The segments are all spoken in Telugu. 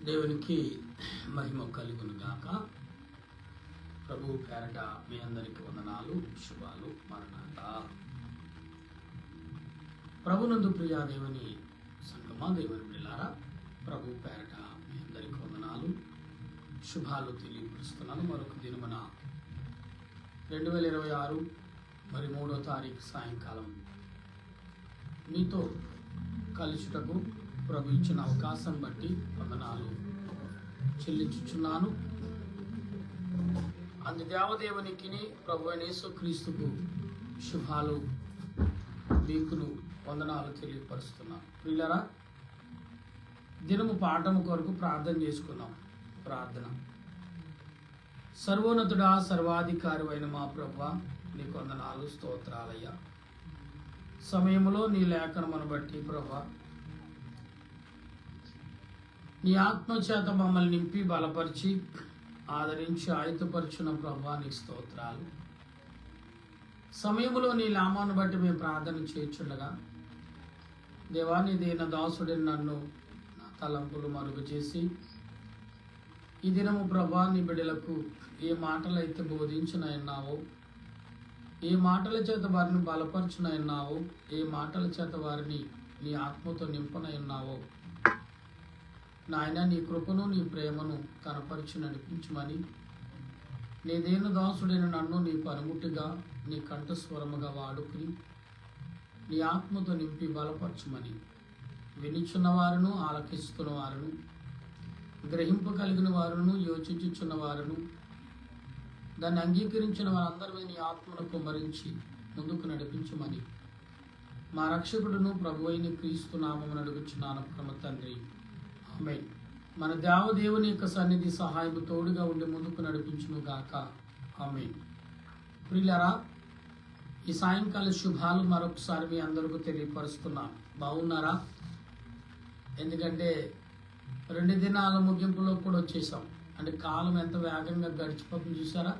దేవునికి మహిమ కలుగును గాక. ప్రభు పేరట మీ అందరికి వందనాలు, శుభాలు, మరణాత. ప్రభునందు ప్రియా దేవుని సంగమా, దేవుని బిడ్డలారా, ప్రభు పేరట మీ అందరికి వందనాలు, శుభాలు తెలియపరుస్తున్నాను. మరొక దినమున 2026 మరి 3వ తారీఖు సాయంకాలం మీతో కలుసుటకు ప్రభు ఇచ్చిన అవకాశం బట్టి వందనాలు చెల్లించుచున్నాను. అందు దేవదేవునికి ప్రభు అయిన యేసుక్రీస్తుకు శుభాలు, మీకును వందనాలు తెలియపరుస్తున్నాను. ప్రియులారా, దినము పాఠము కొరకు ప్రార్థన చేసుకున్నాం. ప్రార్థన. సర్వోన్నతుడా, సర్వాధికారి అయిన మా ప్రభువా, నీకు వందనాలు, స్తోత్రాలయ్యా. సమయంలో నీ లేఖనమును బట్టి ప్రభువా, నీ ఆత్మచేత మమ్మల్ని నింపి బలపరిచి ఆదరించి ఆయుధపరచున్న ప్రభువా, నీకు స్తోత్రాలు. సమయంలో నీ నామాన్ని బట్టి మేము ప్రార్థన చేయుచుండగా దేవా, నీ దీన దాసుడిని నన్ను నా తలంపులు మరుగు చేసి ఈ దినము ప్రభా నీ బిడ్డలకు ఏ మాటలైతే బోధించునన్నావో, ఏ మాటల చేత వారిని బలపరచునన్నావో, ఏ మాటల చేత వారిని నీ ఆత్మతో నింపనన్నావో నాయన, నీ కృపను నీ ప్రేమను కనపరిచి నడిపించమని నీదేను దాసుడైన నన్ను నీ పనిముట్టుగా నీ కంఠస్వరముగా వాడుకుని నీ ఆత్మతో నింపి బలపరచమని వినిచున్న వారును, ఆలకిస్తున్న వారును, గ్రహింపగలిగిన వారును, యోచించుచున్న వారును, దాన్ని అంగీకరించిన వారందరి మీద నీ ఆత్మను కుమ్మరించి ముందుకు నడిపించమని మా రక్షకుడును ప్రభువైన క్రీస్తు నామమున అడుగుచున్నాను పరమ తండ్రి, ఆమేన్. మన దేవదేవుని యొక్క సన్నిధి సహాయం తోడుగా ఉండి ముందుకు నడిపించును గాక, ఆమేన్. ప్రియులారా, ఈ సాయంకాల శుభాలు మరొకసారి మీ అందరికీ తెలియపరుస్తున్నాను. బాగున్నారా? ఎందుకంటే 2 దినాల ముగింపులో కూడా వచ్చేసాం. అంటే కాలం ఎంత వేగంగా గడిచిపోతుంది చూసారా.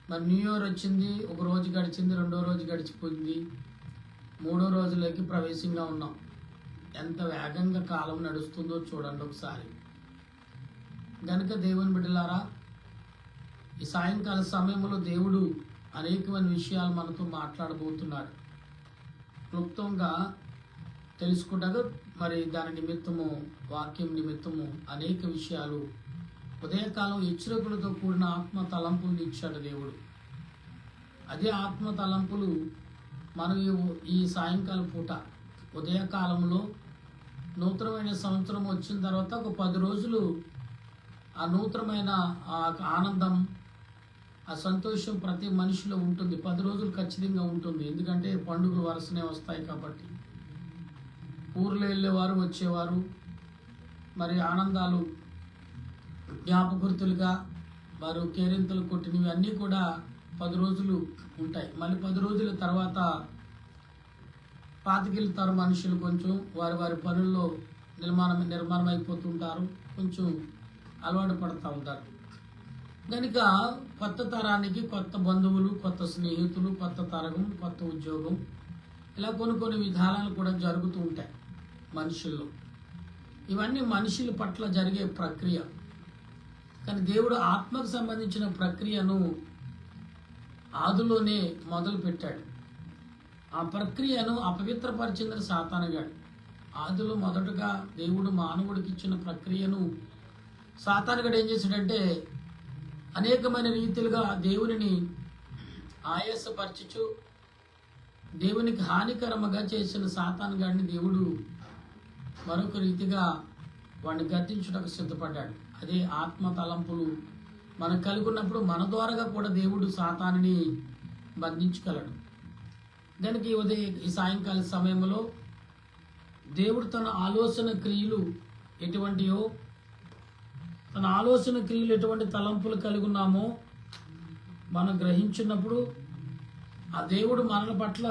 మరి న్యూ ఇయర్ వచ్చింది, ఒక రోజు గడిచింది, 2వ రోజు గడిచిపోయింది, 3వ రోజులోకి ప్రవేశంగా ఉన్నాం. ఎంత వేగంగా కాలం నడుస్తుందో చూడండి ఒకసారి. గనుక దేవుని బిడ్డలారా, ఈ సాయంకాల సమయంలో దేవుడు అనేకమైన విషయాలు మనతో మాట్లాడబోతున్నాడు. క్లుప్తంగా తెలుసుకుంటాగా మరి దాని నిమిత్తము, వాక్యం నిమిత్తము అనేక విషయాలు ఉదయకాలం హెచ్చరికలతో కూడిన ఆత్మ తలంపులు ఇచ్చాడు దేవుడు. అదే ఆత్మ తలంపులు మనం ఈ సాయంకాలం పూట ఉదయకాలంలో నూతనమైన సంవత్సరం వచ్చిన తర్వాత ఒక 10 రోజులు ఆ నూతనమైన ఆనందం, ఆ సంతోషం ప్రతి మనిషిలో ఉంటుంది. 10 రోజులు ఖచ్చితంగా ఉంటుంది. ఎందుకంటే పండుగలు వరుసనే వస్తాయి కాబట్టి. ఊర్లో వెళ్ళేవారు, వచ్చేవారు, మరి ఆనందాలు జ్ఞాపకృతులుగా వారు కేరింతలు కొట్టినవి అన్నీ కూడా 10 రోజులు ఉంటాయి. మళ్ళీ 10 రోజుల తర్వాత పాతికెళ్తారు మనుషులు. కొంచెం వారి వారి పనుల్లో నిర్మాణం అయిపోతుంటారు, కొంచెం అలవాటు పడుతూ ఉంటారు. కనుక కొత్త తరానికి కొత్త బంధువులు, కొత్త స్నేహితులు, కొత్త తరగం, కొత్త ఉద్యోగం, ఇలా కొన్ని విధానాలు కూడా జరుగుతూ ఉంటాయి మనుషుల్లో. ఇవన్నీ మనుషుల పట్ల జరిగే ప్రక్రియ. కానీ దేవుడు ఆత్మకు సంబంధించిన ప్రక్రియను ఆదిలోనే మొదలు పెట్టాడు. ఆ ప్రక్రియను అపవిత్రపరిచింది సాతానుగాడు. ఆదిలో మొదటగా దేవుడు మానవుడికి ఇచ్చిన ప్రక్రియను సాతానుగాడు ఏం చేశాడంటే అనేకమైన రీతిలుగా దేవునిని ఆయాసపరచుచు దేవునికి హానికరముగా చేసిన సాతానుగాడిని దేవుడు మరొక రీతిగా వాడిని గద్దించుటకు సిద్ధపడ్డాడు. అదే ఆత్మ తలంపులు మనకు కలుగున్నప్పుడు మన ద్వారాగా కూడా దేవుడు సాతానుని బంధించగలడు. దానికి ఈ సాయంకాల సమయంలో దేవుడు తన ఆలోచన క్రియలు ఎటువంటివో, తన ఆలోచన క్రియలు ఎటువంటి తలంపులు కలిగి ఉన్నామో మనం గ్రహించినప్పుడు ఆ దేవుడు మన పట్ల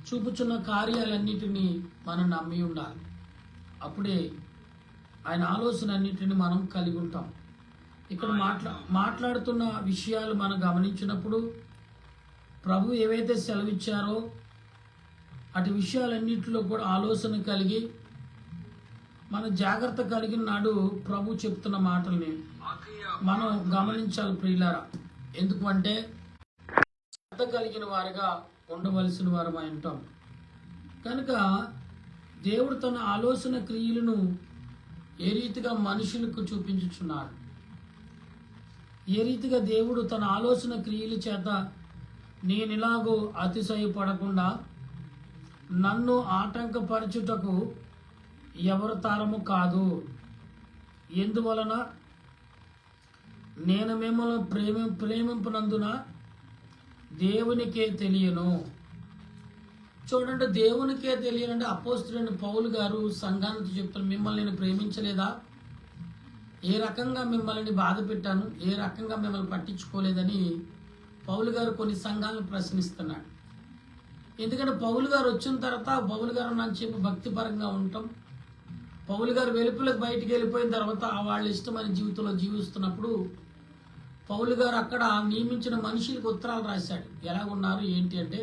చూపుచున్న కార్యాలన్నిటినీ మనం నమ్మి ఉండాలి. అప్పుడే ఆయన ఆలోచన అన్నిటిని మనం కలిగి ఉంటాం. ఇక్కడ మాట్లాడుతున్న విషయాలు మనం గమనించినప్పుడు ప్రభు ఏవైతే సెలవిచ్చారో అటు విషయాలన్నింటిలో కూడా ఆలోచన కలిగి మన జాగ్రత్త కలిగిన నాడు ప్రభు చెప్తున్న మాటల్ని మనం గమనించాలి ప్రియులారా. ఎందుకు అంటే శ్రద్ధ కలిగిన వారిగా ఉండవలసిన వారమై ఉంటాం కనుక దేవుడు తన ఆలోచన క్రియలను ఏ రీతిగా మనుషులకు చూపించుచున్నాడు, ఏ రీతిగా దేవుడు తన ఆలోచన క్రియల చేత నేను ఇలాగో అతిశయపడకుండా నన్ను ఆటంకపరచుటకు ఎవరి తరము కాదు. ఎందువలన నేను మిమ్మల్ని ప్రేమింపునందున దేవునికే తెలియను. చూడండి, దేవునికే తెలియనంటే అపోస్తలుడైన పౌలు గారు సంఘానికి చెప్తాను, మిమ్మల్ని నేను ప్రేమించలేదా, ఏ రకంగా మిమ్మల్ని బాధ పెట్టాను, ఏ రకంగా మిమ్మల్ని పట్టించుకోలేదని పౌలు గారు కొన్ని సంఘాలను ప్రశ్నిస్తున్నాడు. ఎందుకంటే పౌలు గారు వచ్చిన తర్వాత పౌలు గారు నాకు చెప్పి భక్తిపరంగా ఉంటాం, పౌలు గారు వెలుపులకు బయటికి వెళ్ళిపోయిన తర్వాత వాళ్ళ ఇష్టమైన జీవితంలో జీవిస్తున్నప్పుడు పౌలు గారు అక్కడ నియమించిన మనుషులకు ఉత్తరాలు రాశాడు. ఎలాగున్నారు ఏంటి అంటే,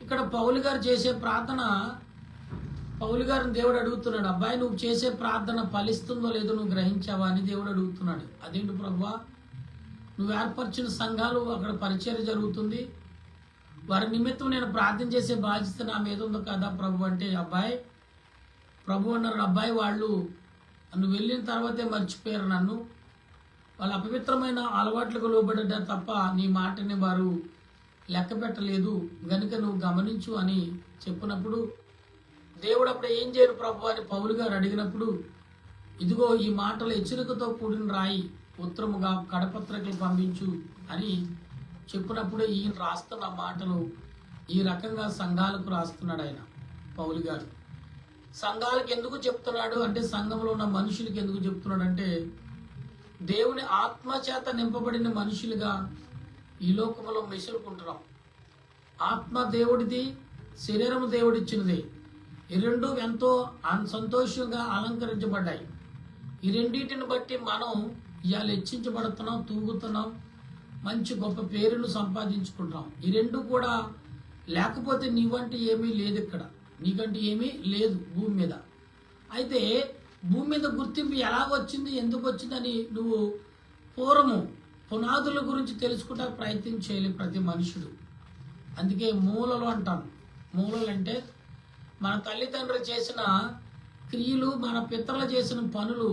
ఇక్కడ పౌలు గారు చేసే ప్రార్థన, పౌలు గారిని దేవుడు అడుగుతున్నాడు, అబ్బాయి నువ్వు చేసే ప్రార్థన ఫలిస్తుందో లేదో నువ్వు గ్రహించావా అని దేవుడు అడుగుతున్నాడు. అదేంటి ప్రభువా, నువ్వు ఏర్పరిచిన సంఘాలు అక్కడ పరిచర్య జరుగుతుంది, వారి నిమిత్తం నేను ప్రార్థన చేసే బాధ్యత నా మీద ఉందో కదా ప్రభు అంటే, అబ్బాయి ప్రభు అన్నారు, అబ్బాయి వాళ్ళు నువ్వు వెళ్ళిన తర్వాతే మర్చిపోయారు నన్ను, వాళ్ళ అపవిత్రమైన అలవాట్లకు లోబడ్డారు తప్ప నీ మాటని వారు లెక్క పెట్టలేదు గనుక నువ్వు గమనించు అని చెప్పినప్పుడు దేవుడు అప్పుడు ఏం చేయరు ప్రభు అని పౌలు గారు అడిగినప్పుడు, ఇదిగో ఈ మాటలు హెచ్చరికతో కూడిన రాయి ఉత్తరముగా కడపత్రికలు పంపించు అని చెప్పినప్పుడు ఈయన రాస్తున్న మాటలు ఈ రకంగా సంఘాలకు రాస్తున్నాడు ఆయన పౌలు గారు. సంఘాలకు ఎందుకు చెప్తున్నాడు అంటే, సంఘంలో ఉన్న మనుషులకి ఎందుకు చెప్తున్నాడు అంటే, దేవుని ఆత్మ చేత నింపబడిన మనుషులుగా ఈ లోకంలో మెసులుకుంటున్నాం. ఆత్మ దేవుడిది, శరీరము దేవుడిచ్చినది. ఈ రెండు ఎంతో సంతోషంగా అలంకరించబడ్డాయి. ఈ రెండింటిని బట్టి మనం ఇవాళ హెచ్చించబడుతున్నాం, తూగుతున్నాం, మంచి గొప్ప పేరును సంపాదించుకుంటున్నాం. ఈ రెండు కూడా లేకపోతే నీవంటి ఏమీ లేదు, ఇక్కడ నీకంటే ఏమీ లేదు భూమి మీద. అయితే భూమి మీద గుర్తింపు ఎలాగొచ్చింది, ఎందుకు వచ్చిందని నువ్వు పూర్వము పునాదుల గురించి తెలుసుకుంటే ప్రయత్నం చేయాలి ప్రతి మనుషుడు. అందుకే మూలలు అంటాం. మూలలు అంటే మన తల్లిదండ్రులు చేసిన క్రియలు, మన పితరులు చేసిన పనులు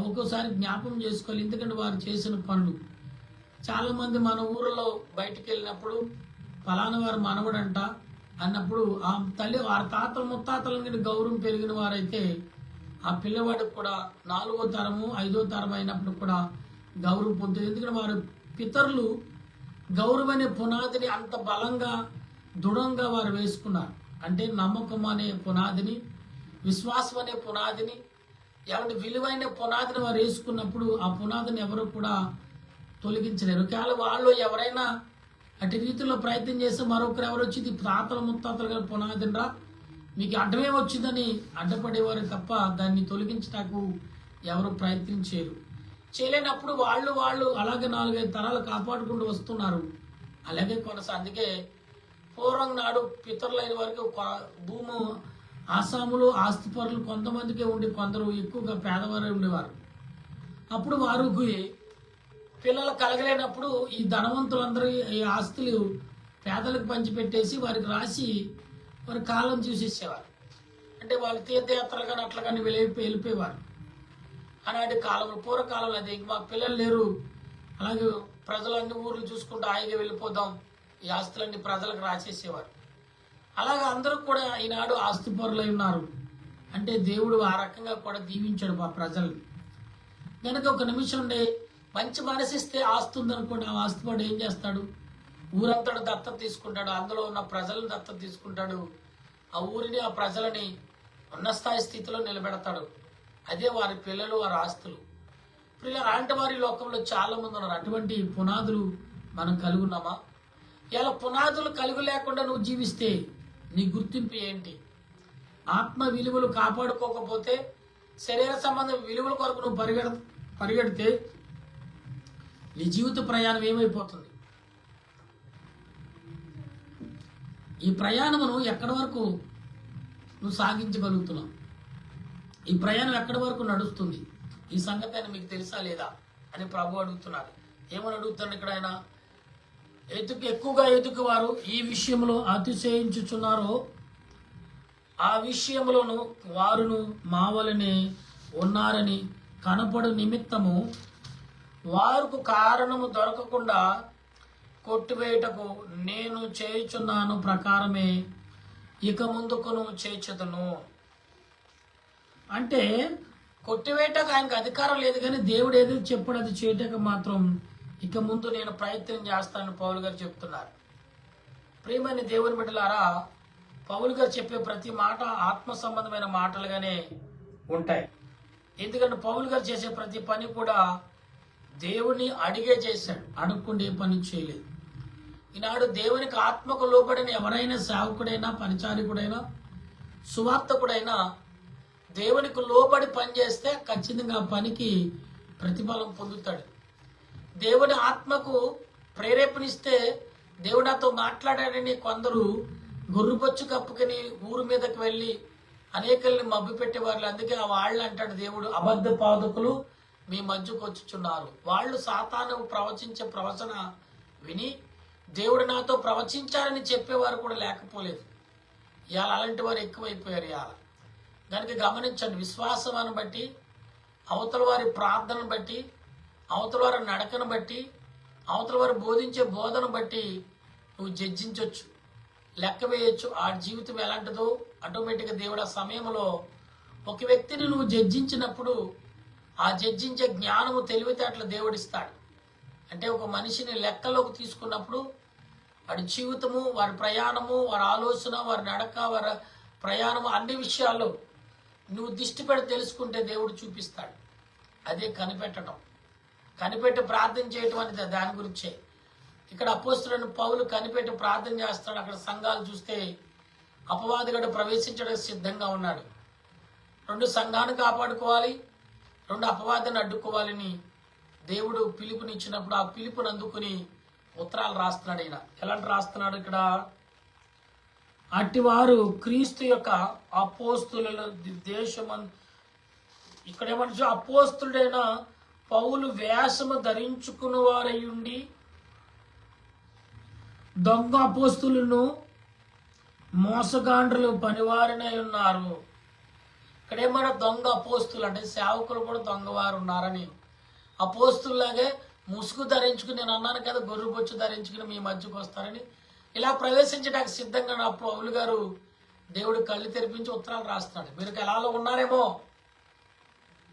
ఒక్కోసారి జ్ఞాపకం చేసుకోవాలి. ఎందుకంటే వారు చేసిన పనులు చాలామంది మన ఊరిలో బయటికి వెళ్ళినప్పుడు ఫలానా వారు మనవడంట అన్నప్పుడు ఆ తల్లి వారి తాతల ముత్తాతల గౌరవం పెరిగిన వారైతే ఆ పిల్లవాడికి కూడా 4వ తరము 5వ తరం అయినప్పుడు కూడా గౌరవం పొందుతుంది. ఎందుకంటే వారి పితరులు గౌరవం అనే పునాదిని అంత బలంగా దృఢంగా వారు వేసుకున్నారు. అంటే నమ్మకం అనే పునాదిని, విశ్వాసం అనే పునాదిని, ఎవరి విలువైన పునాదిని వారు వేసుకున్నప్పుడు ఆ పునాదిని ఎవరు కూడా తొలగించలేరు. ఒకవేళ వాళ్ళు ఎవరైనా అటు రీతిలో ప్రయత్నం చేస్తే మరొకరు ఎవరు వచ్చి తాతల ముత్తాతలు గారి పునాదిని రా మీకు అడ్డమే వచ్చిందని అడ్డపడేవారు తప్ప దాన్ని తొలగించటానికి ఎవరు ప్రయత్నించారు. చేయలేనప్పుడు వాళ్ళు అలాగే 4-5 తరాలు కాపాడుకుంటూ వస్తున్నారు. అలాగే అందుకే పూర్వం నాడు పితరులైన వారికి భూము ఆసాములు ఆస్తిపరులు కొంతమందికే ఉండి కొందరు ఎక్కువగా పేదవారే ఉండేవారు. అప్పుడు వారికి పిల్లలు కలగలేనప్పుడు ఈ ధనవంతులందరూ ఈ ఆస్తులు పేదలకు పంచిపెట్టేసి వారికి రాసి వారి కాలం చూసేసేవారు. అంటే వాళ్ళు తీర్థయాత్రలు కానీ అట్లా కానీ వెళ్ళిపోయేవారు. ఆనాటి కాలంలో పూర్వకాలంలో అది మా పిల్లలు లేరు, అలాగే ప్రజలన్నీ ఊర్లు చూసుకుంటూ హాయిగా వెళ్ళిపోదాం, ఈ ఆస్తులన్నీ ప్రజలకు రాసేసేవారు. అలాగే అందరూ కూడా ఈనాడు ఆస్తిపరులై ఉన్నారు. అంటే దేవుడు ఆ రకంగా కూడా దీవించాడు మా ప్రజల్ని. కనుక ఒక నిమిషం ఉండే మంచి మనసిస్తే ఆస్తి ఉందనుకోండి, ఆ ఆస్తిపడు ఏం చేస్తాడు, ఊరంతటా దత్తత తీసుకుంటాడు, అందులో ఉన్న ప్రజలను దత్తత తీసుకుంటాడు, ఆ ఊరిని ఆ ప్రజలని ఉన్నత స్థితిలో నిలబెడతాడు. అదే వారి పిల్లలు, వారి ఆస్తులు. పిల్లలు అలాంటి వారి లోకంలో చాలా మంది ఉన్నారు. అటువంటి పునాదులు మనం కలిగి ఉన్నామా? ఇలా పునాదులు కలిగి లేకుండా నువ్వు జీవిస్తే నీ గుర్తింపు ఏంటి? ఆత్మ విలువలు కాపాడుకోకపోతే, శరీర సంబంధ విలువల కొరకు నువ్వు పరిగెడితే నీ జీవిత ప్రయాణం ఏమైపోతుంది? ఈ ప్రయాణమును ఎక్కడి వరకు నువ్వు సాగించగలుగుతున్నావు? ఈ ప్రయాణం ఎక్కడి వరకు నడుస్తుంది? ఈ సంగతి ఆయన మీకు తెలుసా లేదా అని ప్రభు అడుగుతున్నారు. ఏమని అడుగుతున్నాడు ఇక్కడ ఆయన? ఎక్కువగా ఎదుగు వారు ఈ విషయంలో అతిశయించుచున్నారో ఆ విషయంలోను వారును మావలనే ఉన్నారని కనపడు నిమిత్తము వారికి కారణము దొరకకుండా కొట్టివేయటకు నేను చేయుచున్నాను ప్రకారమే ఇక ముందుకును చేయుచుదును. అంటే కొట్టివేయటకు ఆయనకు అధికారం లేదు, కానీ దేవుడు ఏదో చెప్పాడు అది చేయటకు మాత్రం ఇక ముందు నేను ప్రయత్నం చేస్తానని పౌలు గారు చెప్తున్నారు. ప్రియమైన దేవుని బిడ్డలారా, పౌలు గారు చెప్పే ప్రతి మాట ఆత్మ సంబంధమైన మాటలుగానే ఉంటాయి. ఎందుకంటే పౌలు గారు చేసే ప్రతి పని కూడా దేవుని అడిగే చేశాడు, అడుక్కుండే పని చేయలేదు. ఈనాడు దేవునికి ఆత్మకు లోబడిన ఎవరైనా సేవకుడైనా పరిచారికుడైనా సువార్తకుడైనా దేవునికి లోబడి పని చేస్తే ఖచ్చితంగా పనికి ప్రతిఫలం పొందుతాడు. దేవుని ఆత్మకు ప్రేరేపణిస్తే దేవుడు నాతో మాట్లాడాడని కొందరు గొర్రుపచ్చు కప్పుకొని ఊరు మీదకి వెళ్ళి అనేకల్ని మబ్బు పెట్టేవాళ్ళు. అందుకే వాళ్ళు అంటాడు దేవుడు, అబద్ధ పాదకులు మీ మధ్యకు వచ్చుచున్నారు. వాళ్ళు సాతాను ప్రవచించే ప్రవచన విని దేవుడు నాతో ప్రవచించారని చెప్పేవారు కూడా లేకపోలేదు. ఇవాళ అలాంటి వారు ఎక్కువైపోయారు. ఇవాళ కనుక గమనించండి, విశ్వాసాన్ని బట్టి, అవతల వారి ప్రార్థనను బట్టి, అవతల వారి నడకను బట్టి, అవతల వారు బోధించే బోధన బట్టి నువ్వు జడ్జించవచ్చు, లెక్క వేయచ్చు. ఆ జీవితం ఎలాంటిదో ఆటోమేటిక్గా దేవుడు ఆ సమయంలో ఒక వ్యక్తిని నువ్వు జడ్జించినప్పుడు ఆ జడ్జించే జ్ఞానము తెలివితేటలు దేవుడిస్తాడు. అంటే ఒక మనిషిని లెక్కలోకి తీసుకున్నప్పుడు వాడి జీవితము, వారి ప్రయాణము, వారి ఆలోచన, వారి నడక, వారి ప్రయాణము అన్ని విషయాల్లో నువ్వు దిష్టి పెట్టి తెలుసుకుంటే దేవుడు చూపిస్తాడు. అదే కనిపెట్టడం, కనిపెట్టి ప్రార్థన చేయటం అనేది దాని గురించే. ఇక్కడ అపోస్తలుడైన పౌలు కనిపెట్టి ప్రార్థన చేస్తాడు. అక్కడ సంఘాలు చూస్తే అపవాదిగాడు ప్రవేశించడానికి సిద్ధంగా ఉన్నాడు. 2 సంఘాన్ని కాపాడుకోవాలి, 2 అపవాదాన్ని అడ్డుకోవాలని దేవుడు పిలుపునిచ్చినప్పుడు ఆ పిలుపుని అందుకుని ఉత్తరాలు రాస్తున్నాడు. ఆయన ఎలాంటి రాస్తున్నాడు ఇక్కడ? అట్టివారు క్రీస్తు యొక్క అపోస్తుల దేశమందు, ఇక్కడ ఏమంటే అపోస్తుడైన పౌలు వేషము ధరించుకున్న వారయ్యుండి దొంగ అపోస్తులను మోసగాండ్రులు పనివారినై ఉన్నారు. ఇక్కడేమన్నా దొంగ అపోస్తులు అంటే సేవకులు కూడా దొంగవారు ఉన్నారని. అపోస్తుల్లాగే ముసుగు ధరించుకుని, నేను అన్నాను కదా గొర్రెబొచ్చు ధరించుకుని మీ మధ్యకు వస్తారని, ఇలా ప్రవేశించడానికి సిద్ధంగా నా పౌలు గారు దేవుడి కళ్ళు తెరిపించి ఉత్తరాలు రాస్తున్నాడు. మీరు ఎలాలో ఉన్నారేమో,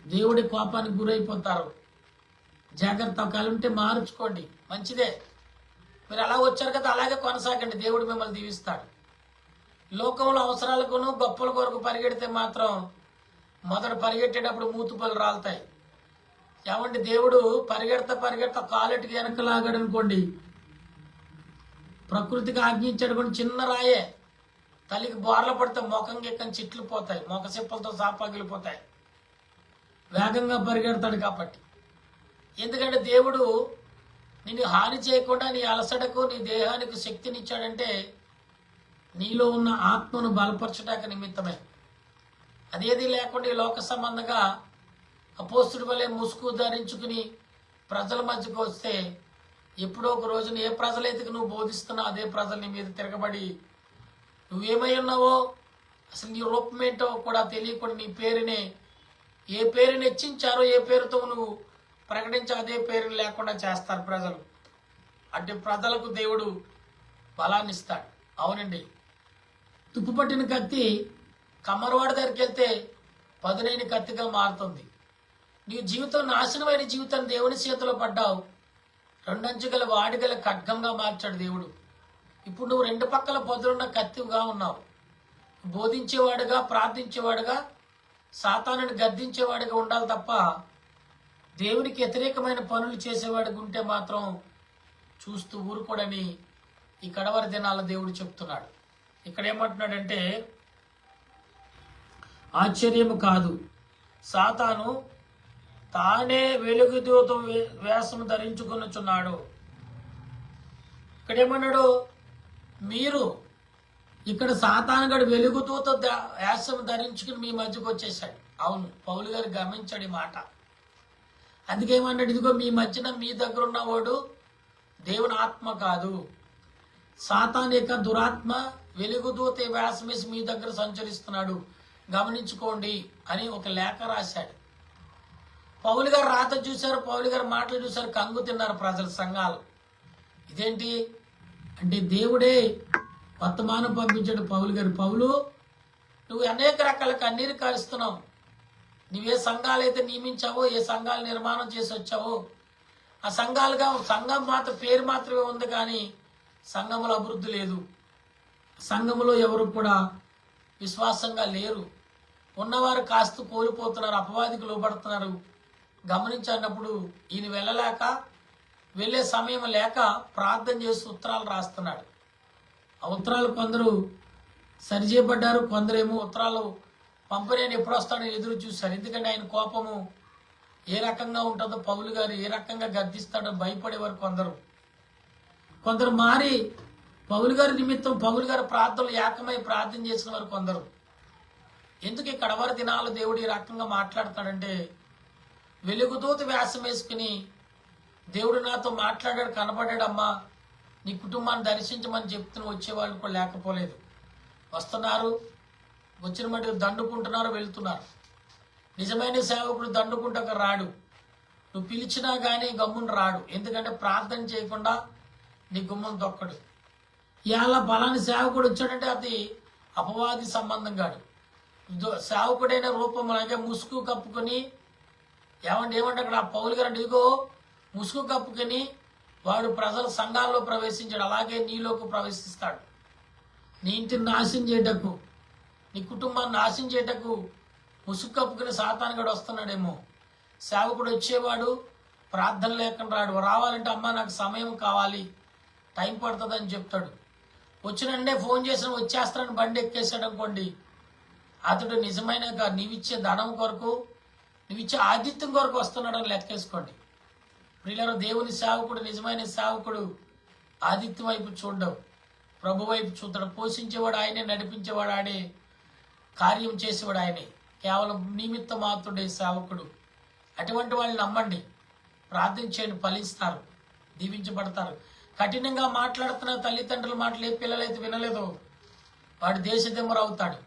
దేవుడి కోపానికి గురైపోతారు. జాగ్రత్త, కలుంటే మార్చుకోండి, మంచిదే. మీరు అలా వచ్చారు కదా అలాగే కొనసాగండి, దేవుడు మిమ్మల్ని దీవిస్తాడు. లోకంలో అవసరాలకును గొప్పల కొరకు పరిగెడితే మాత్రం మొదట పరిగెట్టేటప్పుడు మూతుపళ్ళు రాలుతాయి. ఏమంటే దేవుడు పరిగెడతా కాలెట్టుకి వెనకలాగాడు అనుకోండి, ప్రకృతికి ఆజ్ఞించాడు కొన్ని చిన్న రాయే తల్లికి బోర్ల పడితే మొఖంకి ఎక్కని చిట్లు పోతాయి, మొఖ సిప్పలతో సాపగిలిపోతాయి. వేగంగా పరిగెడతాడు కాబట్టి. ఎందుకంటే దేవుడు నిన్ను హాని చేయకుండా నీ అలసటకు, నీ దేహానికి శక్తినిచ్చాడంటే నీలో ఉన్న ఆత్మను బలపరచడానికి నిమిత్తమే. అదేది లేకుండా ఈ లోక సంబంధంగా అపోస్తుడి వలె ముసుగు ధరించుకుని ప్రజల మధ్యకు వస్తే ఎప్పుడో ఒక రోజున ఏ ప్రజలైతే నువ్వు బోధిస్తున్నావు అదే ప్రజలు నీ మీద తిరగబడి నువ్వేమై ఉన్నావో, అసలు నీ రూపమేంటో కూడా తెలియకుండా నీ పేరుని, ఏ పేరుని హెచ్చించారో, ఏ పేరుతో నువ్వు ప్రకటించి అదే పేరుని లేకుండా చేస్తారు ప్రజలు. అంటే ప్రజలకు దేవుడు బలాన్ని ఇస్తాడు. అవునండి, తుప్పుపట్టిన కత్తి కమ్మరవాడి దగ్గరికి వెళ్తే పదునైన కత్తిగా మారుతుంది. నీ జీవితం నాశనమైన జీవితాన్ని దేవుని చేతిలో పడ్డావు, 2 అంచుగల వాడిగల ఖడ్గంగా మార్చాడు దేవుడు. ఇప్పుడు నువ్వు 2 పక్కల పదులున్న కత్తిగా ఉన్నావు. బోధించేవాడుగా, ప్రార్థించేవాడుగా, సాతానుని గద్దించేవాడిగా ఉండాలి తప్ప దేవునికి వ్యతిరేకమైన పనులు చేసేవాడిగా ఉంటే మాత్రం చూస్తూ ఊరుకోడని ఈ కడవరి దినాల దేవుడు చెప్తున్నాడు. ఇక్కడ ఏమంటున్నాడంటే, ఆశ్చర్యము కాదు, సాతాను తానే వెలుగుదూత వేషము ధరించుకొనుచున్నాడు. ఇక్కడేమన్నాడు? మీరు ఇక్కడ సాతానుగాడు వెలుగుతూతో వేషం ధరించుకుని మీ మధ్యకు వచ్చేసాడు. అవును, పౌలు గారు గమనించాడు ఈ మాట. అందుకేమన్నాడు, ఇదిగో మీ మధ్యన మీ దగ్గర ఉన్నవాడు దేవుని ఆత్మ కాదు, సాతాను యొక్క దురాత్మ వెలుగుదూత వేషం వేసి మీ దగ్గర సంచరిస్తున్నాడు, గమనించుకోండి అని ఒక లేఖ రాశాడు. పౌలు గారు రాత చూశారు, పౌలు గారు మాటలు చూశారు, కంగు తిన్నారు ప్రజల సంఘాలు. ఇదేంటి అంటే దేవుడే వర్తమానం పంపించాడు పౌలు గారు. పౌలు, నువ్వు అనేక రకాల కన్నీరు కారుస్తున్నావు, నువ్వే సంఘాలు అయితే నియమించావో, ఏ సంఘాలు నిర్మాణం చేసి వచ్చావో, ఆ సంఘాలుగా సంఘం మాత్రం పేరు మాత్రమే ఉంది, కానీ సంఘములో అభివృద్ధి లేదు, సంఘములో ఎవరు కూడా విశ్వాసంగా లేరు, ఉన్నవారు కాస్త కోల్పోతున్నారు, అపవాదికి లోబడుతున్నారు, గమనించినప్పుడు ఈయన వెళ్ళలేక, వెళ్ళే సమయం లేక ప్రార్థన చేసి ఉత్తరాలు రాస్తున్నాడు. ఆ ఉత్తరాలు కొందరు సరిచేయబడ్డారు, కొందరేమో ఉత్తరాలు పంపనేని ఎప్పుడు వస్తాడో ఎదురు చూశారు. ఎందుకంటే ఆయన కోపము ఏ రకంగా ఉంటుందో, పౌలు గారు ఏ రకంగా గద్దిస్తాడో భయపడేవారు కొందరు మారి పౌలు గారి నిమిత్తం పౌలు గారి ప్రార్థనలు ఏకమై ప్రార్థన చేసిన వారు కొందరు. ఎందుకు ఈ కడవరి దినాలు దేవుడు ఈ రకంగా మాట్లాడతాడంటే, వెలుగుదూత వేషం వేసుకుని దేవుడు నాతో మాట్లాడాడు, కనపడ్డాడమ్మా, నీ కుటుంబాన్ని దర్శించమని చెప్తున్న వచ్చేవాళ్ళు కూడా లేకపోలేదు. వస్తున్నారు, వచ్చిన మటుకు దండుకుంటున్నారు, వెళ్తున్నారు. నిజమైన సేవకుడు దండుకుంటాక రాడు, నువ్వు పిలిచినా కానీ గమ్మున రాడు. ఎందుకంటే ప్రార్థన చేయకుండా నీ గుమ్మం దొక్కడు. ఇవాళ బలాన్ని సేవకుడు వచ్చాడంటే అది అపవాది సంబంధం కాడు. సేవకుడైన రూపం అలాగే ముసుగు కప్పుకొని ఏమంటే అక్కడ పౌలు గారు ఇదిగో ముసుగు కప్పుకొని వాడు ప్రజల సంఘాల్లో ప్రవేశించాడు, అలాగే నీలోకి ప్రవేశిస్తాడు. నీ ఇంటిని నాశనం చేయటకు, నీ కుటుంబాన్ని నాశనం చేయటకు ముసుగు కప్పుకుని సాతానుగాడు వస్తున్నాడేమో. సేవకుడు వచ్చేవాడు ప్రార్థన లేకుండా రాడు. రావాలంటే అమ్మ నాకు సమయం కావాలి, టైం పడుతుందని చెప్తాడు. వచ్చినంటే ఫోన్ చేసిన వచ్చేస్తానని బండి ఎక్కేసాడు అనుకోండి, అతడు నిజమైన నీవిచ్చే ధనం కొరకు, నువ్విచ్చే ఆతిథ్యం కొరకు వస్తున్నాడని లెక్కేసుకోండి. ప్రియులారా, దేవుని సేవకుడు, నిజమైన సేవకుడు ఆతిథ్యం వైపు చూడవు, ప్రభు వైపు చూస్తాడు. పోషించేవాడు ఆయనే, నడిపించేవాడు ఆయనే, కార్యం చేసేవాడు ఆయనే. కేవలం నిమిత్త మాత్రుడే సేవకుడు. అటువంటి వాళ్ళని నమ్మండి, ప్రార్థించేయండి, ఫలిస్తారు, దీవించబడతారు. కఠినంగా మాట్లాడుతున్న తల్లిదండ్రుల మాటలు ఏ పిల్లలైతే వినలేదో వాడు దేశదిమ్మరు అవుతాడు.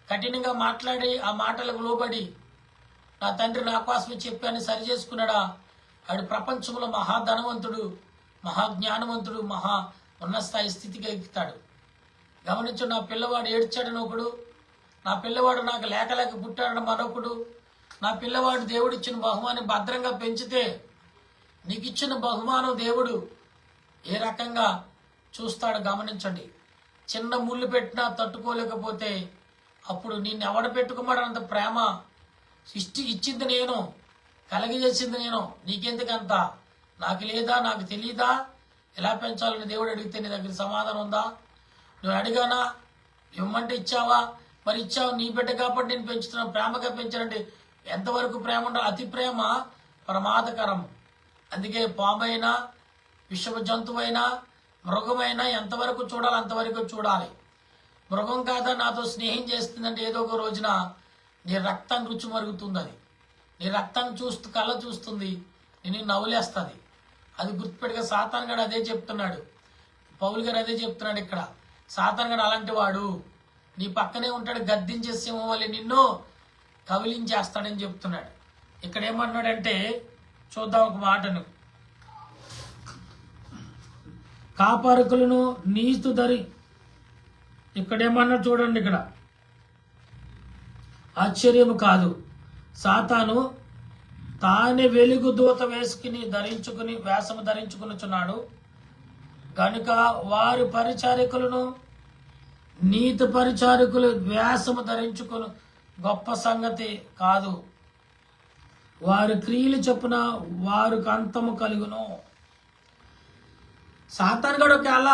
కఠినంగా మాట్లాడి ఆ మాటలకు లోబడి నా తండ్రి నా కోసమే చెప్పాను సరి చేసుకున్నాడా, వాడు ప్రపంచంలో మహాధనవంతుడు, మహాజ్ఞానవంతుడు, మహా ఉన్నత స్థాయి స్థితికి ఎక్కుతాడు. గమనించు, నా పిల్లవాడు ఏడ్చాడని ఒకడు, నా పిల్లవాడు నాకు లేక పుట్టాడని మరొకడు, నా పిల్లవాడు దేవుడిచ్చిన బహుమానం భద్రంగా పెంచితే నీకు ఇచ్చిన బహుమానం దేవుడు ఏ రకంగా చూస్తాడు గమనించండి. చిన్న ముళ్ళు పెట్టినా తట్టుకోలేకపోతే అప్పుడు నిన్ను ఎవడ పెట్టుకోమడంత ప్రేమ ఇచ్చింది నేను, కలిగజేసింది నేను, నీకెందుకంత, నాకు లేదా, నాకు తెలియదా, ఎలా పెంచాలని దేవుడు అడిగితే నీ దగ్గర సమాధానం ఉందా? నువ్వు అడిగానా, ఇవ్వమంటే ఇచ్చావా? మరి ఇచ్చావు, నీ బిడ్డ కాబట్టి నేను పెంచుతున్నాను, ప్రేమగా పెంచానంటే ఎంతవరకు ప్రేమ ఉండాలి? అతి ప్రేమ ప్రమాదకరం. అందుకే పామైనా, విషమ జంతువైనా, మృగమైనా ఎంతవరకు చూడాలి అంతవరకు చూడాలి. మృగం కాదా నాతో స్నేహం చేస్తుందంటే ఏదో ఒక రోజున నీ రక్తాన్ని రుచి మరుగుతుంది, అది నీ రక్తాన్ని చూస్తూ కళ్ళ చూస్తుంది, నేను నవ్వులేస్తుంది. అది గుర్తుపెట్టుగా సాతాను గారు అదే చెప్తున్నాడు, పౌలు గారు అదే చెప్తున్నాడు ఇక్కడ. సాతాను గారు అలాంటి వాడు, నీ పక్కనే ఉంటాడు, గద్దించే సింహం వల్ల నిన్ను కవిలించేస్తాడని చెప్తున్నాడు. ఇక్కడ ఏమన్నాడంటే చూద్దాం ఒక మాటను. కాపరుకులను నీస్తు ధరి, ఇక్కడేమన్నా చూడండి, ఇక్కడ ఆశ్చర్యము కాదు, సాతాను తానే వెలుగు దూత వేసుకుని వేషము ధరించుకునిచున్నాడు కనుక వారి పరిచారికులను నీతి పరిచారికులు వేషము ధరించుకుని గొప్ప సంగతి కాదు, వారి క్రియలు చొప్పున వారికి అంతము కలుగును. సాతాను గడు ఒకవేళ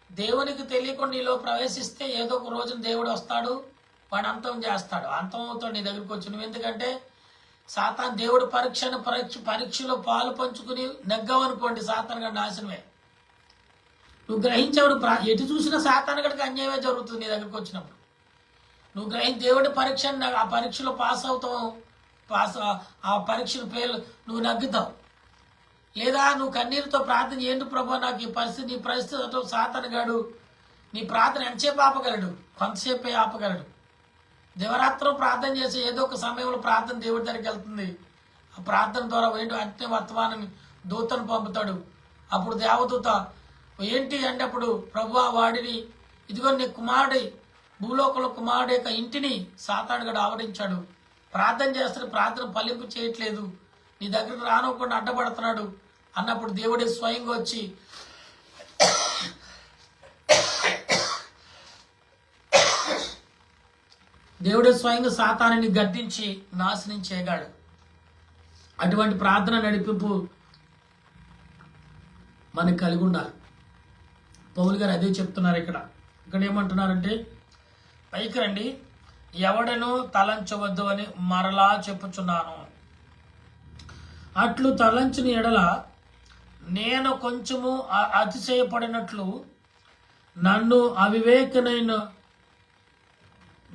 దేవునికి తెలియకుండా నీలో ప్రవేశిస్తే ఏదో ఒక రోజున దేవుడు వస్తాడు, వాడు అంతం చేస్తాడు, అంతం అవుతాడు నీ దగ్గరికి వచ్చి. నువ్వు ఎందుకంటే సాతాను దేవుడు పరీక్షలో పాలు పంచుకుని నెగ్గావనుకోండి, సాతాను గడు నాశనమే. నువ్వు గ్రహించేవాడు ఎటు చూసినా సాతానుడికి అన్యాయమే జరుగుతుంది నీ దగ్గరికి వచ్చినప్పుడు. నువ్వు దేవుడి పరీక్ష, ఆ పరీక్షలో పాస్ అవుతావు, ఆ పరీక్షల పేర్లు నువ్వు నగ్గుతావు. లేదా నువ్వు కన్నీరుతో ప్రార్థన, ఏంటి ప్రభా నాకు ఈ పరిస్థితి, నీ పరిస్థితితో సాతానుగాడు నీ ప్రార్థన ఎంతసేపు ఆపగలడు? కొంతసేపే ఆపగలడు. దివరాత్రం ప్రార్థన చేసి ఏదో ఒక సమయంలో ప్రార్థన దేవుడి దగ్గరికి వెళ్తుంది. ఆ ప్రార్థన ద్వారా ఏంటో అంటే వర్తమానం దూతను పంపుతాడు. అప్పుడు దేవదూత ఏంటి అంటే అప్పుడు ప్రభువా వాడిని, ఇదిగో నీ కుమారుడి, భూలోకంలో కుమారుడు యొక్క ఇంటిని సాతానుగాడు ఆవరించాడు, ప్రార్థన చేస్తాడు, ప్రార్థన ఫలింపు చేయట్లేదు, నీ దగ్గరకు రానివ్వకుండా అడ్డపడుతున్నాడు అన్నప్పుడు దేవుడే స్వయంగా వచ్చి సాతానుని గద్దించి నాశనం చేయగాడు. అటువంటి ప్రార్థన నడిపింపు మనకు కలిగి ఉండాలి. పౌలు గారు అదే చెప్తున్నారు. ఇక్కడ ఏమంటున్నారంటే, పైకి రండి, ఎవడను తలంచవద్దు అని మరలా చెప్పుచున్నాను. అట్లు తలంచిన ఎడల నేను కొంచెము అతిశయపడినట్లు నన్ను అవివేకనైన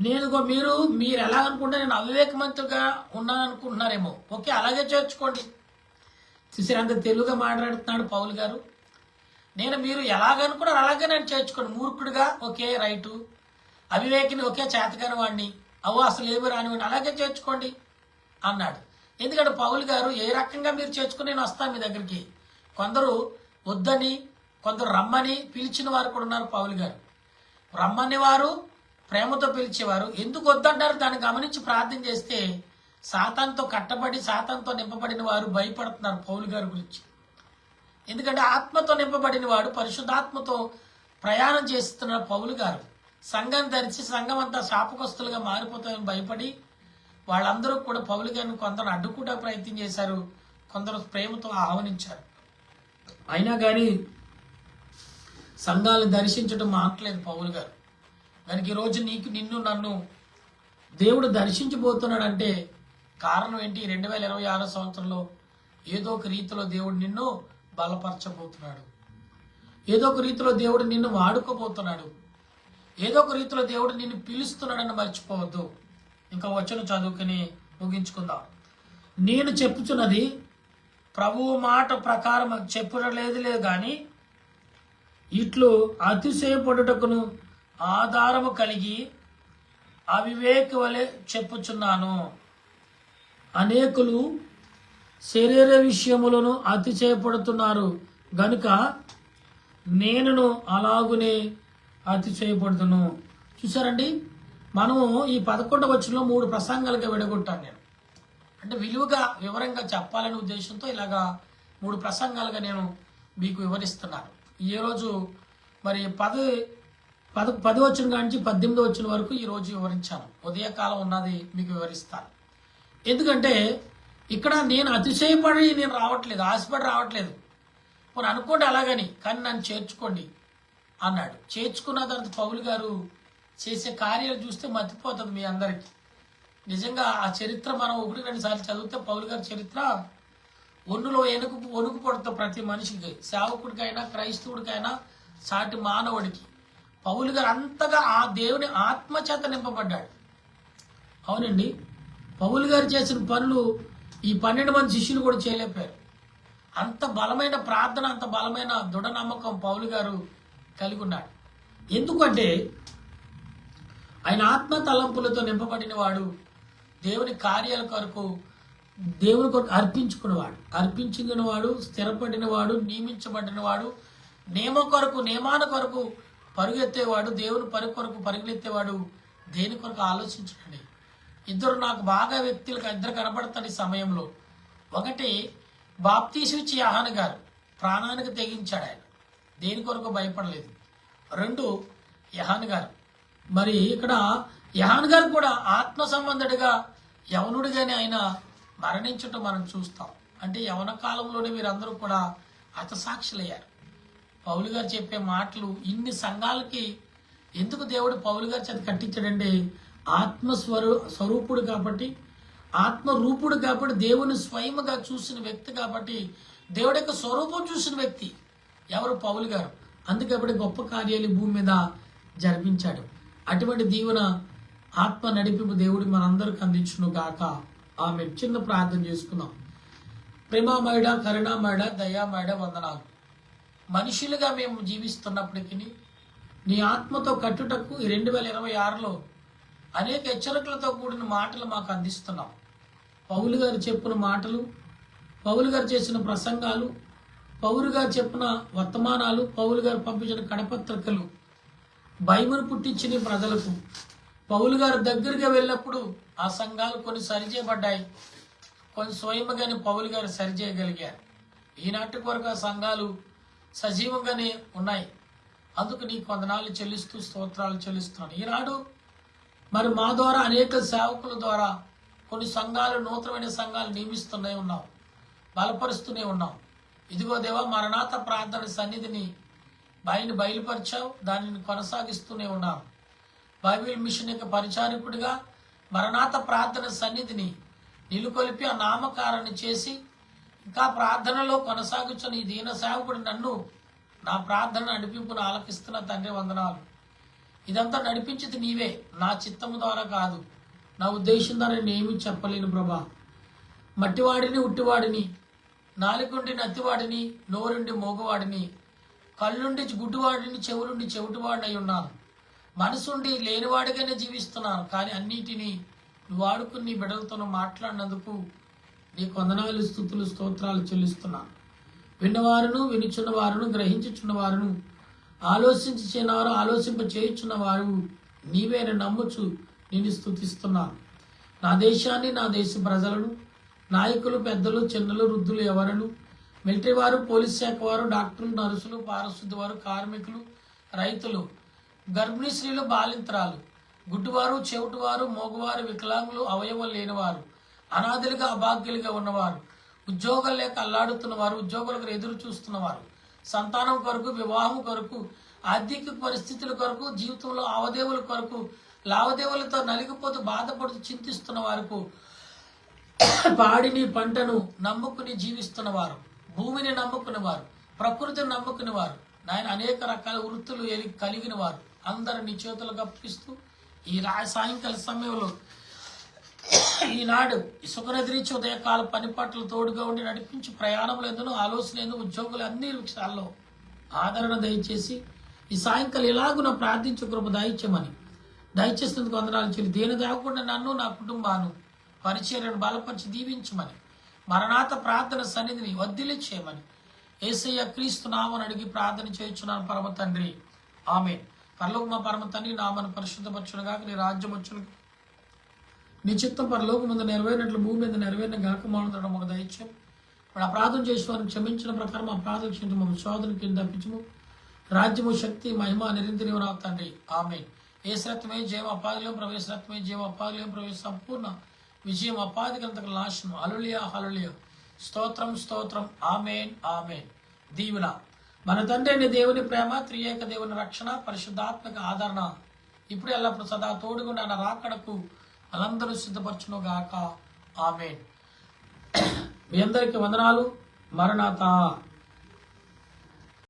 మీరు ఎలా అనుకుంటే నేను అవివేకమంతుగా ఉన్నాను అనుకుంటున్నారేమో. ఓకే, అలాగే చేర్చుకోండి. చూసారు అంత తెలుగుగా మాట్లాడుతున్నాడు పౌలు గారు. మీరు ఎలాగనుకున్నారు అలాగే నేను చేర్చుకోండి. మూర్ఖుడిగా ఓకే రైటు, అవివేకిని ఒకే చేతకాని వాడిని, అసలు ఏమి రానివాడిని అలాగే చేర్చుకోండి అన్నాడు. ఎందుకంటే పౌలు గారు ఏ రకంగా మీరు చేర్చుకుని నేను వస్తాను మీ దగ్గరికి. కొందరు వద్దని, కొందరు రమ్మని పిలిచిన వారు కూడా ఉన్నారు. పౌలు గారు రమ్మని వారు, ప్రేమతో పిలిచేవారు. ఎందుకు వద్దంటారు దాన్ని గమనించి ప్రార్థన చేస్తే సాతానుతో కట్టబడి సాతానుతో నింపబడిన వారు భయపడుతున్నారు పౌలు గారి గురించి. ఎందుకంటే ఆత్మతో నింపబడిన వాడు పరిశుద్ధాత్మతో ప్రయాణం చేస్తున్న పౌలు గారు సంఘం ధరించి సంఘం అంతా శాపగ్రస్తులుగా మారిపోతామని భయపడి వాళ్ళందరూ కూడా పౌలు గారిని కొందరు అడ్డుకుంటా ప్రయత్నం చేశారు, కొందరు ప్రేమతో ఆహ్వానించారు. అయినా కానీ సంఘాలను దర్శించడం మానట్లేదు పౌలు గారు. దానికి ఈరోజు నిన్ను నన్ను దేవుడు దర్శించబోతున్నాడంటే కారణం ఏంటి? 2026 సంవత్సరంలో ఏదో ఒక రీతిలో దేవుడు నిన్ను బలపరచబోతున్నాడు, ఏదో ఒక రీతిలో దేవుడు నిన్ను వాడుకోబోతున్నాడు, ఏదో ఒక రీతిలో దేవుడు నిన్ను పిలుస్తున్నాడని మర్చిపోవద్దు. ఇంకా వచనం చదువుకుని ముగించుకుందాం. నేను చెప్పుచున్నది ప్రభువు మాట ప్రకారం చెప్పలేదు కానీ ఇట్లు అతిశయపడుటకును ఆధారము కలిగి అవివేక వలె చెప్పుచున్నాను. అనేకులు శరీర విషయములను అతిశయపడుతున్నారు గనుక నేనును అలాగునే అతిశయపడుతును. చూసారండి, మనము ఈ 11వ వచనంలో 3 ప్రసంగాలుగా విడగొట్టాను నేను. అంటే విలువగా వివరంగా చెప్పాలనే ఉద్దేశంతో ఇలాగా 3 ప్రసంగాలుగా నేను మీకు వివరిస్తున్నాను. ఈ రోజు మరి 10 వచనం నుంచి 18 వచనం వరకు ఈరోజు వివరించాను. ఉదయకాలం ఉన్నది మీకు వివరిస్తాను. ఎందుకంటే ఇక్కడ నేను అతిశయపడి నేను రావట్లేదు, ఆశపడి రావట్లేదు. మరి అనుకోండి అలాగని, కానీ నన్ను చేర్చుకోండి అన్నాడు. చేర్చుకున్న తర్వాత పౌలు గారు చేసే కార్యాలు చూస్తే మర్చిపోతుంది మీ అందరికీ. నిజంగా ఆ చరిత్ర మనం 1-2 సార్లు చదివితే పౌలు గారి చరిత్ర ఒన్నులో వణుకు పడుతుంది ప్రతి మనిషికి, సేవకుడికైనా క్రైస్తవుడికైనా సాటి మానవుడికి. పౌలు గారు అంతగా ఆ దేవుని ఆత్మచేత నింపబడ్డాడు. అవునండి, పౌలు గారు చేసిన పనులు ఈ 12 మంది శిష్యులు కూడా చేయలేపారు. అంత బలమైన ప్రార్థన, అంత బలమైన దృఢ నమ్మకం పౌలు గారు కలిగి ఉన్నాడు. ఎందుకంటే ఆయన ఆత్మ తలంపులతో నింపబడిన వాడు, దేవుని కార్యాల కొరకు దేవుని కొరకు అర్పించుకున్న వాడు, స్థిరపడిన వాడు, నియమించబడిన వాడు, నియమాన కొరకు పరుగెత్తేవాడు, దేవుని కొరకు పరుగులెత్తేవాడు, దేని కొరకు ఆలోచించండి. నాకు బాగా ఇద్దరు కనబడతాడు ఈ సమయంలో. ఒకటి బాప్తీసు ఇచ్చి యోహాను గారు ప్రాణానికి తెగించాడు. ఆయన దేని కొరకు భయపడలేదు. 2 యోహాను గారు. మరి ఇక్కడ యోహాను గారు కూడా ఆత్మ సంబంధుడిగా యవనుడిగానే ఆయన మరణించటం మనం చూస్తాం. అంటే యవన కాలంలోనే వీరందరూ కూడా హతసాక్షులయ్యారు. పౌలు గారు చెప్పే మాటలు ఇన్ని సంఘాలకి ఎందుకు దేవుడు పౌలు గారి చేత కట్టించాడంటే స్వరూపుడు కాబట్టి, ఆత్మరూపుడు కాబట్టి, దేవుని స్వయముగా చూసిన వ్యక్తి కాబట్టి, దేవుడి యొక్క స్వరూపం చూసిన వ్యక్తి ఎవరు? పౌలు గారు. అందుకే అప్పుడు గొప్ప కార్యాలు ఈ భూమి మీద జరిపించాడు. అటువంటి దీవెన ఆత్మ నడిపింపు దేవుడు మనందరికి అందించును గాక. ఆమె చిన్న ప్రార్థన చేసుకుందాం. ప్రేమామయుడ, కరుణామయుడ, దయామయుడ, వందనాలు. మనుషులుగా మేము జీవిస్తున్నప్పటికీ నీ ఆత్మతో కట్టుటకు ఈ 2026లో అనేక హెచ్చరికలతో కూడిన మాటలు మాకు అందిస్తున్నాం. పౌలు గారు చెప్పిన మాటలు, పౌలు గారు చేసిన ప్రసంగాలు, పౌలు గారు చెప్పిన వర్తమానాలు, పౌలు గారు పంపించిన కడపత్రికలు భయమును పుట్టించిన ప్రజలకు. పౌలు గారు దగ్గరగా వెళ్ళినప్పుడు ఆ సంఘాలు కొన్ని సరిచేయబడ్డాయి, కొన్ని స్వయంగానే పౌలు గారు సరిచేయగలిగారు. ఈనాటి వరకు ఆ సంఘాలు సజీవంగానే ఉన్నాయి. అందుకు నీ వందనాలు చెల్లిస్తూ స్తోత్రాలు చెల్లిస్తున్నాను. ఈనాడు మరి మా ద్వారా అనేక సేవకుల ద్వారా కొన్ని సంఘాలు, నూతనమైన సంఘాలు నియమిస్తూనే ఉన్నాం, బలపరుస్తూనే ఉన్నాం. ఇదిగో దేవా, మరణాత ప్రార్థన సన్నిధిని బయలుపరిచావు, దానిని కొనసాగిస్తూనే ఉన్నాం. బైబిల్ మిషన్ యొక్క పరిచారకుడిగా మరణాత ప్రార్థన సన్నిధిని నిలుకొలిపి ఆ నామకారాన్ని చేసి ఇంకా ప్రార్థనలో కొనసాగుతున్న ఈ దీన సేవకుడు నన్ను, నా ప్రార్థన నడిపింపును ఆలకిస్తున్న తండ్రి వందనాలు. ఇదంతా నడిపించింది నీవే, నా చిత్తము ద్వారా కాదు, నా ఉద్దేశం ద్వారా నేనేమి చెప్పలేను ప్రభా. మట్టివాడిని, ఉట్టివాడిని, నాలుగుండి నత్తివాడిని, నోరుండి మోగవాడిని, కళ్ళుండి గుడ్డివాడిని, చెవులుండి చెవిటివాడిని అయి ఉన్నాను. మనసుండి లేనివాడిగానే జీవిస్తున్నాను. కానీ అన్నిటినీ నువ్వు వాడుకుని నీ బిడ్డలతో మాట్లాడినందుకు నీ వందనాలు, స్తుతులు, స్తోత్రాలు చెల్లిస్తున్నాను. విన్నవారును, వినుచున్నవారును, గ్రహించుచున్నవారును, ఆలోచించేవారు, ఆలోచింప చేయుచున్నవారు నీవేని నమ్ముచు నేను స్తుతిస్తున్నాను. నా దేశాన్ని, నా దేశ ప్రజలను, నాయకులు, పెద్దలు, చిన్నలు, వృద్ధులు, ఎవరను, మిలిటరీ వారు, పోలీస్ శాఖ వారు, డాక్టర్లు, నర్సులు, పారిశుద్ధ వారు, కార్మికులు, రైతులు, గర్భిణీ స్త్రీలు, బాలింతరాలు, గుడ్డివారు, చెవిటివారు, మోగవారు, వికలాంగులు, అవయవం లేనివారు, అనాథలుగా అభాగ్యులుగా ఉన్నవారు, ఉద్యోగాలు లేక అల్లాడుతున్నవారు, ఉద్యోగులకు ఎదురు చూస్తున్నవారు, సంతానం కొరకు, వివాహం కొరకు, ఆర్థిక పరిస్థితుల కొరకు, జీవితంలో అవదేవుల కొరకు, లావదేవులతో నలిగిపోతూ బాధపడుతూ చింతిస్తున్న వారికి, పాడిని పంటను నమ్ముకుని జీవిస్తున్నవారు, భూమిని నమ్ముకునేవారు, ప్రకృతిని నమ్ముకునేవారు, నాయన అనేక రకాల వృత్తులు కలిగిన వారు అందరూ నీ చేతులకు అప్పగిస్తూ ఈ సాయంకాల సమయంలో ఈనాడు సుఖనది నుంచి ఉదయకాల పని పట్ల తోడుగా ఉండి నడిపించి ప్రయాణంలో ఎందుకు, ఆలోచన ఎందుకు, ఉద్యోగులు అన్ని విషయాల్లో ఆదరణ దయచేసి ఈ సాయంకాలం ఎలాగున ప్రార్థించే కృప దయచేసినందుకు వందనాలు చెల్లి. దేని దాకుండా నన్ను, నా కుటుంబాన్ని, పరిచర్యను బలపరిచి దీవించమని, మరణాత ప్రార్థన సన్నిధిని వర్ధిల్లి చేయమని యేసయ్య క్రీస్తు నామని అడిగి ప్రార్థన చేయుచున్నాను పరమ తండ్రి, ఆమేన్. పరలోక మా పరమ తండ్రి, నామను పరిశుద్ధపరచునుగా, నీ రాజ్యం వచ్చును, నీ చిత్తం పరలోకం ముందు నెరవేరినట్లు భూమి మీద నెరవేరిన గాక మానుదడం ఒక దైత్యం. ఇప్పుడు ఆ ప్రార్థన చేసిన వారిని క్షమించిన ప్రకారం ఆ ప్రార్థన క్షమించి మమ్మల్ని శోధన కింద తప్పించము. రాజ్యము, శక్తి, మహిమ నిరంతరం నా తండ్రి, ఆమేన్. ఏసరత్వమే జయం, అపాదిలో ప్రవేశరత్వమే జయం, అపాదిలో ప్రవేశ సంపూర్ణ విజయం, అపాది గంతకు నాశనం. హల్లెలూయా, హల్లెలూయా, స్తోత్రం, స్తోత్రం. ఆమేన్, ఆమేన్. దీవెన మన తండ్రి అయిన దేవుని ప్రేమ, త్రియేక దేవుని రక్షణ, పరిశుద్ధాత్మక ఆదరణ ఇప్పుడు ఎల్లప్పుడు సదా తోడుగుండా నా రాకడకు వాళ్ళందరూ సిద్ధపరచును గాక. ఆమేన్. మీ అందరికీ వందనాలు. మరణాత.